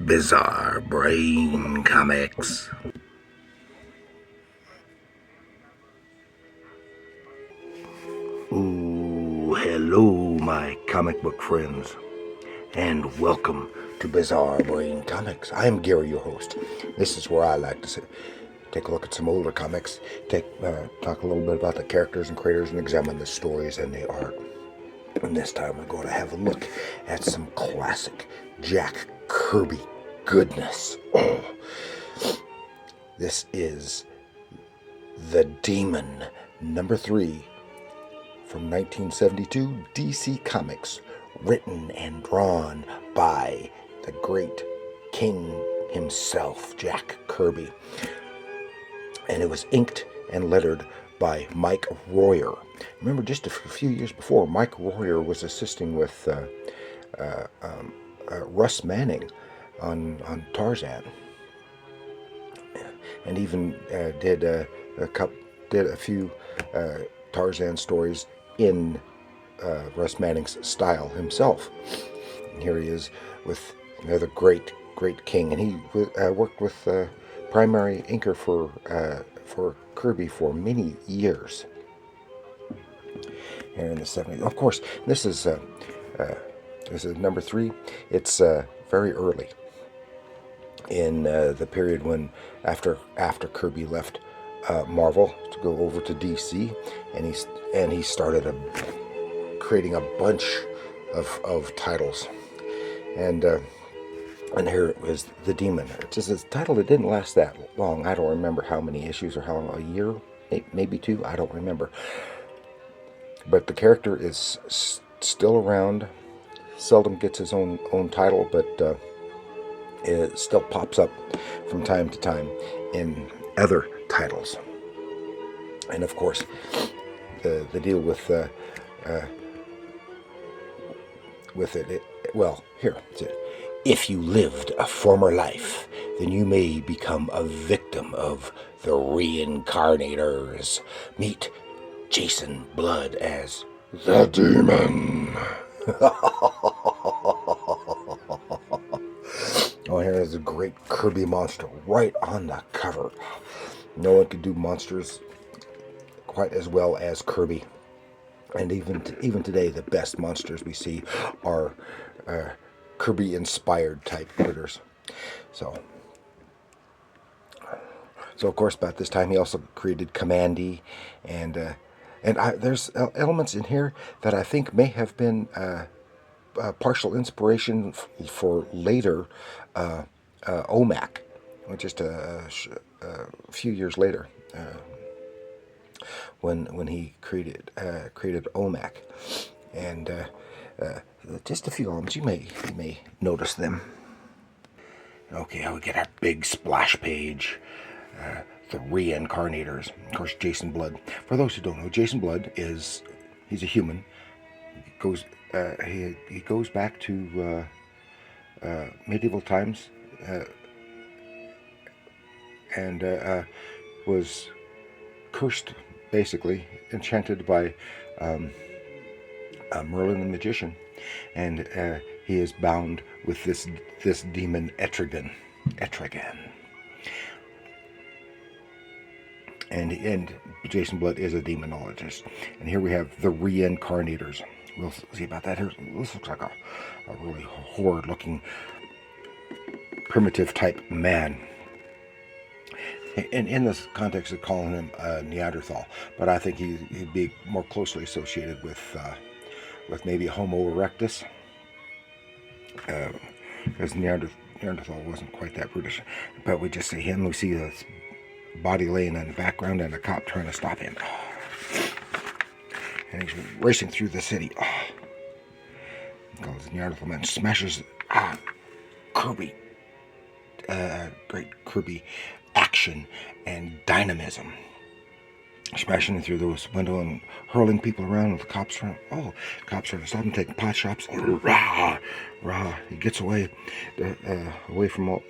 Bizarre Brain Comics. Ooh, hello, my comic book friends, and welcome to Bizarre Brain Comics. I am Gary, your host. This is where I like to take a look at some older comics, talk a little bit about the characters and creators, and examine the stories and the art. And this time we're going to have a look at some classic Jack Kirby goodness. Oh, this is The Demon, number 3, from 1972, DC Comics, written and drawn by the great king himself, Jack Kirby. And it was inked and lettered by Mike Royer. Remember, just a few years before, Mike Royer was assisting with Russ Manning on Tarzan, and even did a few Tarzan stories in Russ Manning's style himself. And here he is with another great king, and he worked with primary inker for Kirby for many years. Here in the 70s, of course, this is number 3. It's very early in the period when after Kirby left Marvel to go over to DC, and he started creating a bunch of titles, and here it was The Demon. It's just a title that didn't last that long. I don't remember how many issues or how long, a year, maybe 2. I don't remember. But the character is still around. Seldom gets his own title, but it still pops up from time to time in other titles. And of course, the deal with it. Well, here it's it. If you lived a former life, then you may become a victim of the reincarnators. Meet Jason Blood as the Demon. Oh, here is a great Kirby monster right on the cover. No one could do monsters quite as well as Kirby. And even today, the best monsters we see are Kirby-inspired type critters. So of course, about this time, he also created Commandy, and there's elements in here that I think may have been partial inspiration for later OMAC, just a few years later, when he created OMAC, and just a few elements you may notice them. Okay, we get our big splash page. The reincarnators. Of course, Jason Blood. For those who don't know, Jason Blood he's a human. He goes back to medieval times, and was cursed, basically enchanted by Merlin the magician, and he is bound with this demon Etrigan. And Jason Blood is a demonologist. And here we have the reincarnators. We'll see about that here. This looks like a really horrid-looking, primitive type man. And in this context of calling him a Neanderthal, but I think he'd be more closely associated with maybe Homo erectus, because Neanderthal wasn't quite that brutish. But we just see him. We see this body laying in the background and a cop trying to stop him. And he's racing through the city. He calls the Neanderthal man, smashes Kirby. Great Kirby action and dynamism. Smashing through those windows and hurling people around with the cops trying. Cops trying to stop him, taking pot shots. Rah, rah. He gets away from all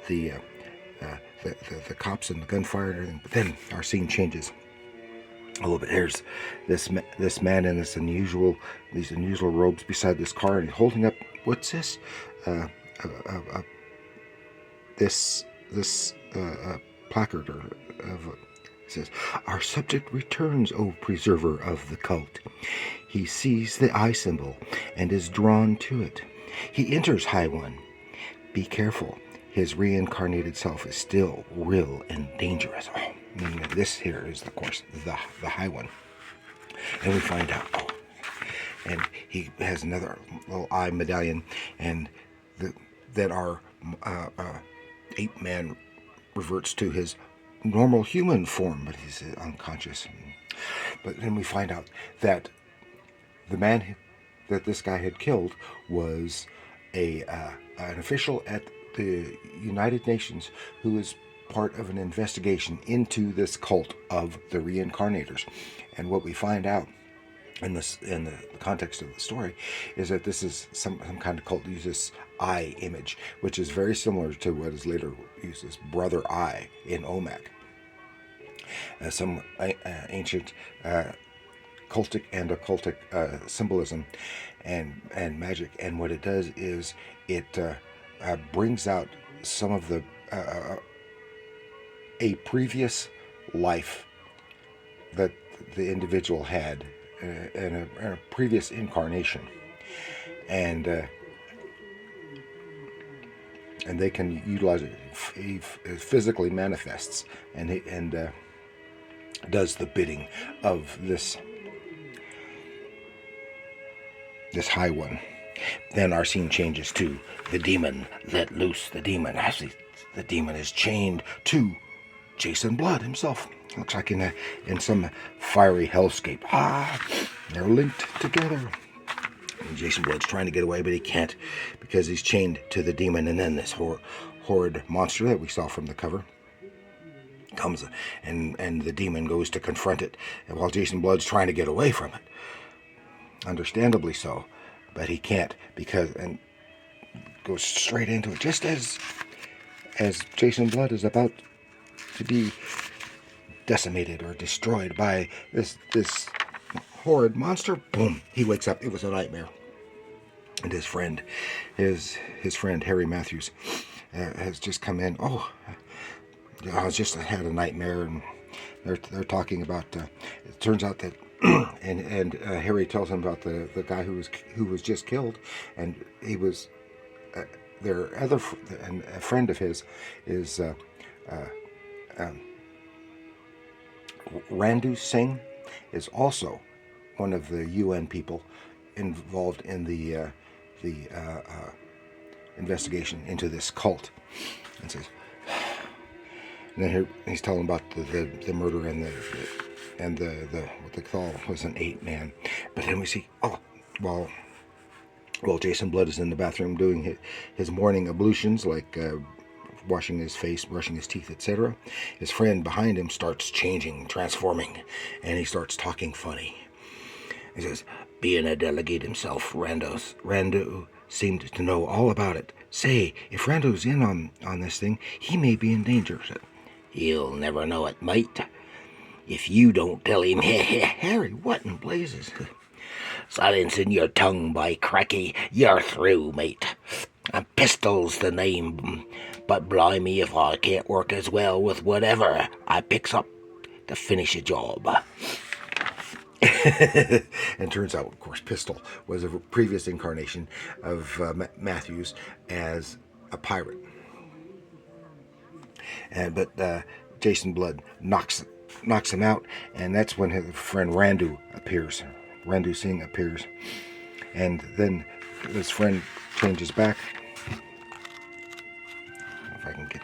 the cops and the gunfire and everything. But then our scene changes a little bit. There's this man in these unusual robes beside this car, and he's holding up what's this? Uh, uh, uh, uh, this placard of it says, "Our subject returns, O preserver of the cult. He sees the eye symbol and is drawn to it. He enters High One. Be careful. His reincarnated self is still real and dangerous." Oh, meaning that this here is, of course, the High One. And we find out, and he has another little eye medallion, and that our ape man reverts to his normal human form, but he's unconscious. But then we find out that the man that this guy had killed was an official at the United Nations who was part of an investigation into this cult of the reincarnators. And what we find out in the context of the story is that this is some kind of cult that uses eye image, which is very similar to what is later used as brother eye in Omak. Some ancient cultic and occultic symbolism and magic, and what it does is it brings out some of the a previous life that the individual had in a previous incarnation, and they can utilize it. He physically manifests and does the bidding of this High One. Then our scene changes to the demon. Let loose the demon. Actually, the demon is chained to Jason Blood himself. Looks like in some fiery hellscape. They're linked together. And Jason Blood's trying to get away, but he can't because he's chained to the demon. And then this horrid monster that we saw from the cover comes, and the demon goes to confront it, and while Jason Blood's trying to get away from it, understandably so, but he can't because and goes straight into it just as Jason Blood is about to be decimated or destroyed by this horrid monster. Boom! He wakes up. It was a nightmare, and his friend Harry Matthews has just come in. I had a nightmare, and they're talking about. It turns out that, and Harry tells him about the guy who was just killed, and he was their other and a friend of his is Randu Singh is also one of the UN people involved in the investigation into this cult, and says. And then here he's telling about the murder and the what they call was an ape man. But then we see while Jason Blood is in the bathroom doing his morning ablutions, like washing his face, brushing his teeth, etc., his friend behind him starts changing, transforming, and he starts talking funny. He says, being a delegate himself, Randu seemed to know all about it. Say, if Randu's in on this thing, he may be in danger. He'll never know it, mate. If you don't tell him. Harry, what in blazes? Silencing your tongue, by cracky, you're through, mate. A pistol's the name, but blimey if I can't work as well with whatever I picks up to finish a job. And turns out, of course, Pistol was a previous incarnation of Matthews as a pirate. But Jason Blood knocks him out, and that's when his friend Randu appears. Randu Singh appears, and then his friend changes back. If I can get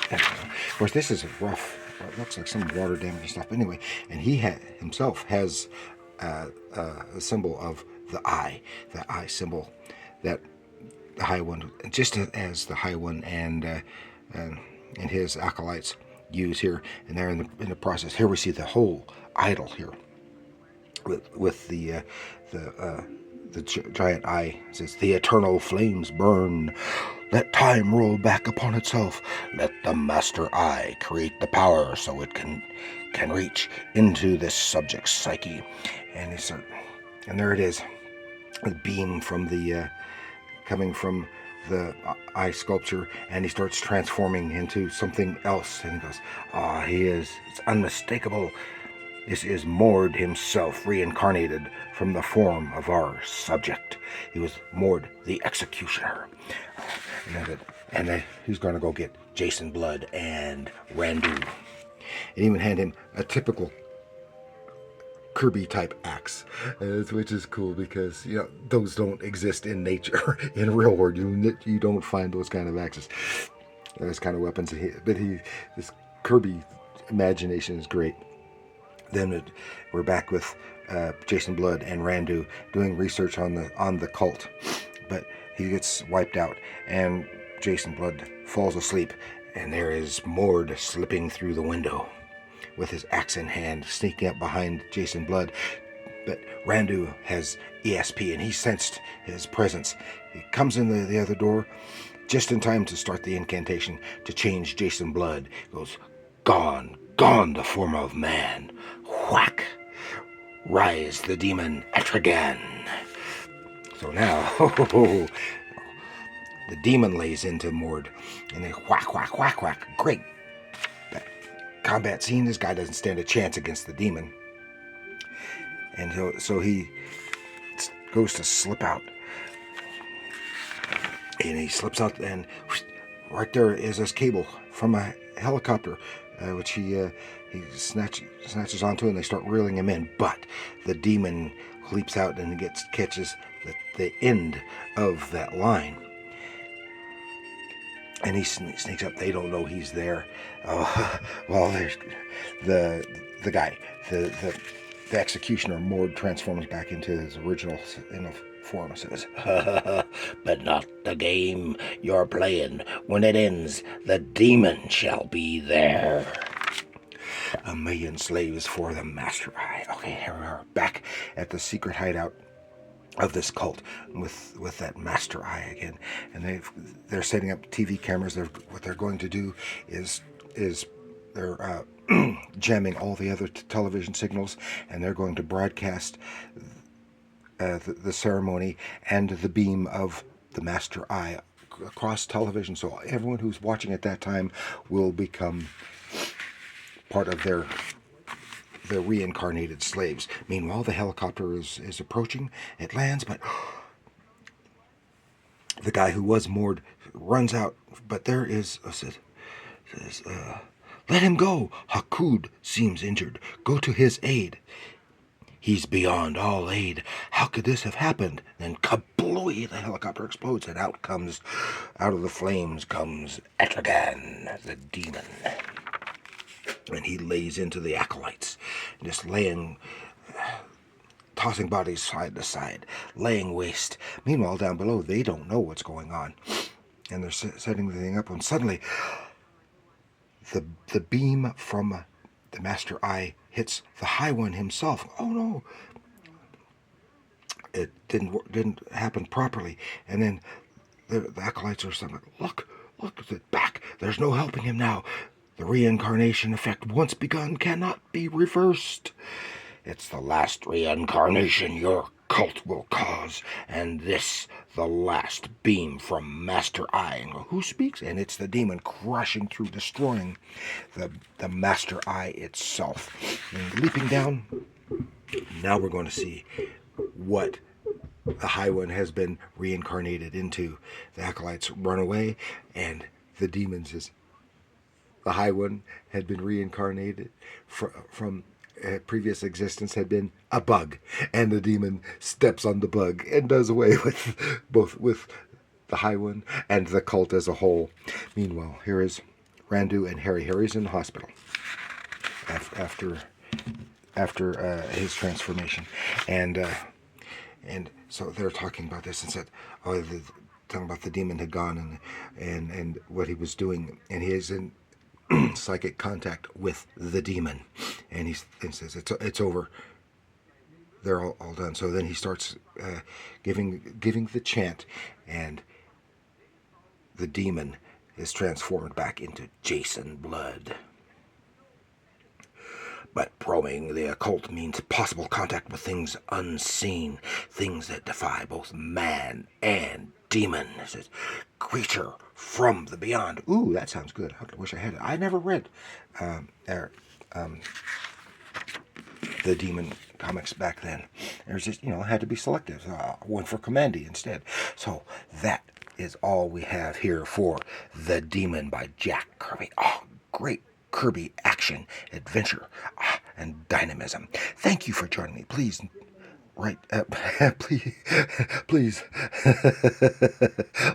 that. Of course, this is rough. It looks like some water damage and stuff. But anyway, and he himself has a symbol of the eye symbol that the High One, just as the High One and his acolytes use here, and they're in the process. Here we see the whole idol here with the giant eye. It says, "The eternal flames burn. Let time roll back upon itself. Let the master eye create the power so it can reach into this subject's psyche." And there it is, a beam from the coming from the eye sculpture, and he starts transforming into something else. And he goes, it's unmistakable. This is Mord himself, reincarnated from the form of our subject. He was Mord the Executioner. And then he's going to go get Jason Blood and Randu. And even hand him a typical Kirby type axe, which is cool because those don't exist in nature. In real world, you don't find those kind of axes, those kind of weapons. But this Kirby imagination is great. Then we're back with Jason Blood and Randu doing research on the cult, but he gets wiped out, and Jason Blood falls asleep, and there is Mord slipping through the window with his axe in hand, sneaking up behind Jason Blood. But Randu has ESP, and he sensed his presence. He comes in the other door just in time to start the incantation to change Jason Blood. He goes, "Gone, gone the form of man. Whack! Rise the demon Etrigan." So now, the demon lays into Mord, and they whack, whack, whack, whack. Great combat scene. This guy doesn't stand a chance against the demon, and so he goes to slip out, and he slips out, and right there is this cable from a helicopter, which he snatches onto, and they start reeling him in. But the demon leaps out and catches the end of that line. And he sneaks up. They don't know he's there. Well, there's the guy, the executioner. Mord transforms back into his original form. Says, "But not the game you're playing. When it ends, the demon shall be there. 1,000,000 slaves for the Master Eye." Okay, here we are back at the secret hideout of this cult with that Master Eye again, and they're setting up TV cameras. What they're going to do is they're jamming all the other television signals, and they're going to broadcast the ceremony and the beam of the Master Eye across television, so everyone who's watching at that time will become part of their reincarnated slaves. Meanwhile, the helicopter is approaching. It lands, but the guy who was Mord runs out. But there is says, "Let him go. Hakud seems injured. Go to his aid. He's beyond all aid. How could this have happened?" Then kablooey, the helicopter explodes, and out of the flames comes Etrigan, the demon. And he lays into the acolytes, just tossing bodies side to side, laying waste. Meanwhile, down below, they don't know what's going on, and they're setting the thing up. And suddenly, the beam from the Master Eye hits the High One himself. Oh no! It didn't happen properly. And then the acolytes are saying, "Look, back. There's no helping him now. The reincarnation effect, once begun, cannot be reversed. It's the last reincarnation your cult will cause, and this the last beam from Master Eye." And who speaks? And it's the demon crushing through, destroying the Master Eye itself. And leaping down, now we're going to see what the High One has been reincarnated into. The acolytes run away, and the demon says, the High One had been reincarnated from previous existence, had been a bug, and the demon steps on the bug and does away with both the High One and the cult as a whole. Meanwhile, here is Randu and Harry. Harry's in the hospital after his transformation, and so they're talking about this and said, talking about the demon had gone and what he was doing, and he is in psychic contact with the demon, and he says it's over. They're all done. So then he starts giving the chant, and the demon is transformed back into Jason Blood. But probing the occult means possible contact with things unseen, things that defy both man and demon. This is creature from the beyond. Ooh, that sounds good. I wish I had it. I never read er, um, the demon comics back then. There's just, had to be selective. One for Commandy instead. So that is all we have here for The Demon by Jack Kirby. Oh, great Kirby action, adventure, and dynamism. Thank you for joining me. Please, please,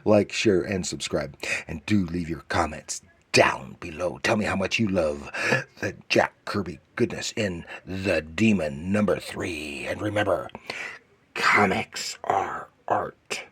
like, share, and subscribe. And do leave your comments down below. Tell me how much you love the Jack Kirby goodness in The Demon #3. And remember, comics are art.